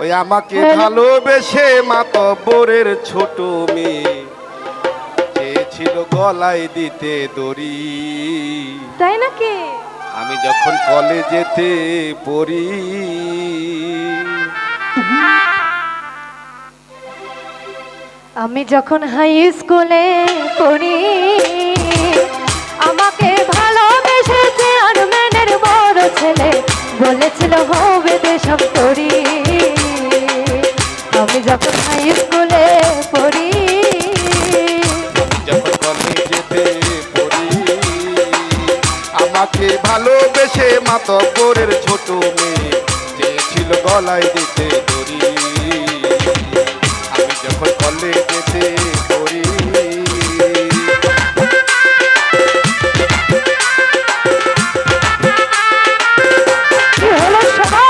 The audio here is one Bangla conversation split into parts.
ওই আমাকে ভালোবেসে মাতব্বরের ছোট মেয়ে চেয়েছিল গলায় দিতে দড়ি। তাই নাকি? আমি যখন কলেজেতে পড়ি, আমি যখন হাই স্কুলে পড়ি, আমাকে ভালোবেসে চেয়ারম্যানের বড় ছেলে বলেছিল হবে দেশান্তরী। আমি যখন হাই স্কুলে পড়ি, যখন কলেজেতে পড়ি, আমাকে ভালোবেসে মাতব্বরের ছোট মেয়ে চেয়েছিল গলায় দিতে দড়ি। আমি যখন কলেজেতে পড়ি, কি হলো সবাই?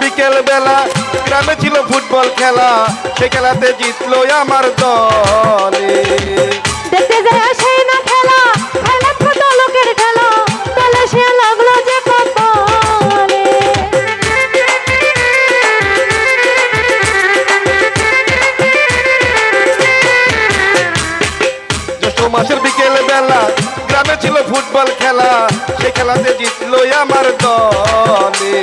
বিকেল বেলা গ্রামে ছিল ফুটবল খেলা, সে খেলাতে জিতলো আমার দলে। দেখতে যায় সেই না খেলা, খেলা কত লোকের খেলা, দলে সে লাগলো যে কপালে। জ্যৈষ্ঠ মাসের বিকেল বেলা গ্রামে ছিল ফুটবল খেলা, সে খেলাতে জিতলো আমার দলে।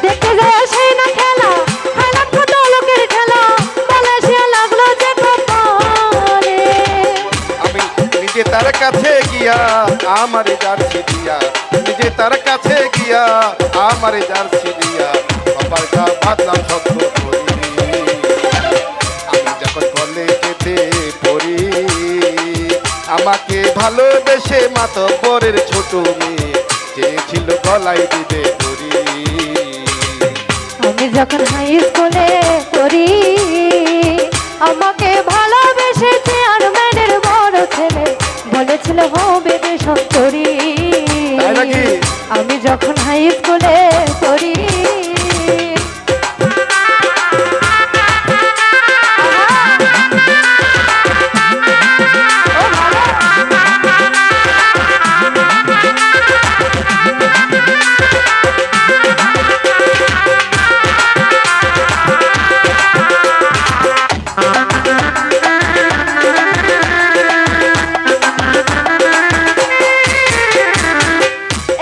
দেখতে যায় সেই না খেলা, খেলা কত লোকের খেলা, দলে সে লাগলো যে কপালে। আমি নিজে তার কাছে গিয়া আমার জার্সি দিয়া, নিজে তার কাছে গিয়া আমার জার্সি দিয়া বাবার গা বাঁধলাম শব্দ করি। আমি যখন কলেজেতে পড়ি, আমাকে ভালোবেসে মাতব্বরের ছোট মেয়ে চেয়েছিল গলায় দিতে দড়ি। আমি যখন হাই স্কুলে পড়ি, আমাকে ভালোবেসে চেয়ারম্যানের বড় ছেলে বলেছিল হবে দেশান্তরী। তাই নাকি? আমি যখন হাই স্কুলে পড়ি,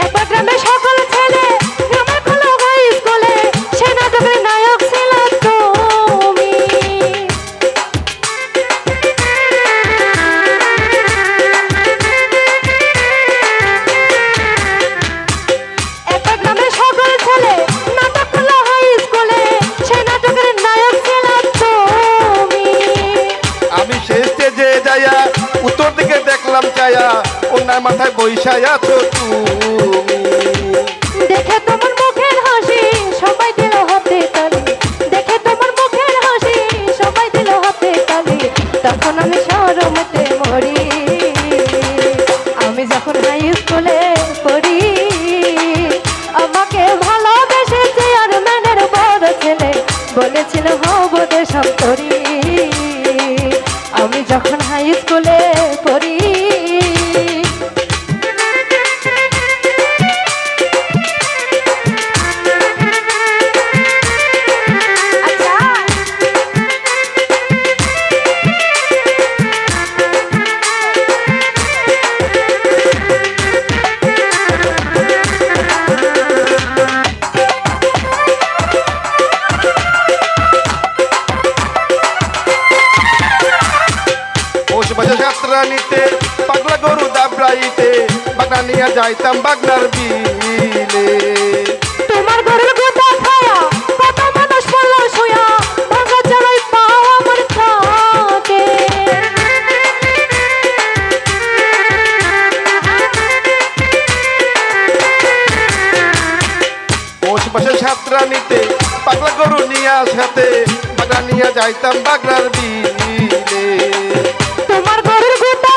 একবার গ্রামে সকল ছেলে গ্রামের খোলা হাই স্কুলে সে নাটকের নায়ক ছিল তুমি। একবার গ্রামের সকল ছেলে নাটক খোলা হাই স্কুলে সে নাটকের নায়ক ছিল তুমি। আমি শেষ স্টেজে যাইয়া উত্তর দিকে দেখলাম চায়া, অন্যায় মাথায় বৈশাই আছো তুমি। দেখে তোমার মুখের হাসি সবাই দিল হাতে তালি, দেখে তোমার মুখের হাসি সবাই দিল হাতে তালি, তখন আমি শরমতে মরি। আমি যখন হাই স্কুলে পড়ি, আমাকে ভালোবেসে চেয়ারম্যানের বড় ছেলে বলেছিল হব দেশান্তরী। আমি যখন হাই স্কুলে পড়ি, পৌষ মাসে যাত্রা নিতে পাগলা গরু দাবড়াইতে বাগনা নিয়ে যাইতাম বাগনার বিলে। তোমার ঘরের গোটা খায়া কত মানুষ পড়ল শুয়া, ভাঙা চড়াই পাও আমার থাকে। পৌষ মাসে যাত্রা নিতে পাগলা গরু নিয়ে সাথে বাগনা নিয়ে যাইতাম বাগনার বিলে। তোমার ঘরের গোটা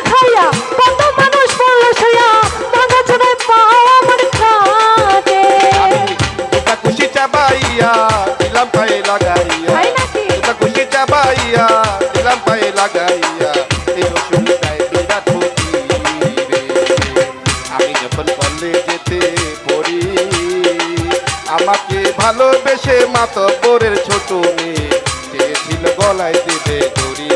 মাতব্বরের ছোট মেয়ে চেয়েছিল গলায় দিতে দড়ি।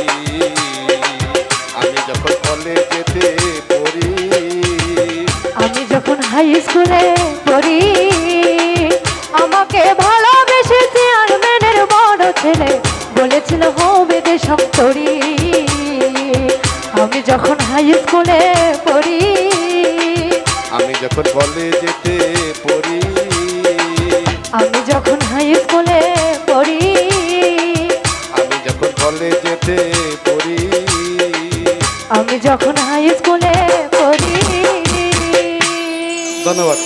আমি যখন কলেজেতে পড়ি, আমি যখন হাই স্কুলে পড়ি, আমাকে ভালোবেসে চেয়ারম্যানের বড় ছেলে বলেছিল হবে দেশান্তরী। আমি যখন হাই স্কুলে পড়ি, আমি যখন কলেজেতে পড়ি, আমি যখন হাই স্কুলে পড়ি, আমি যখন কলেজেতে পড়ি। আমি যখন হাই স্কুলে পড়ি। ধন্যবাদ।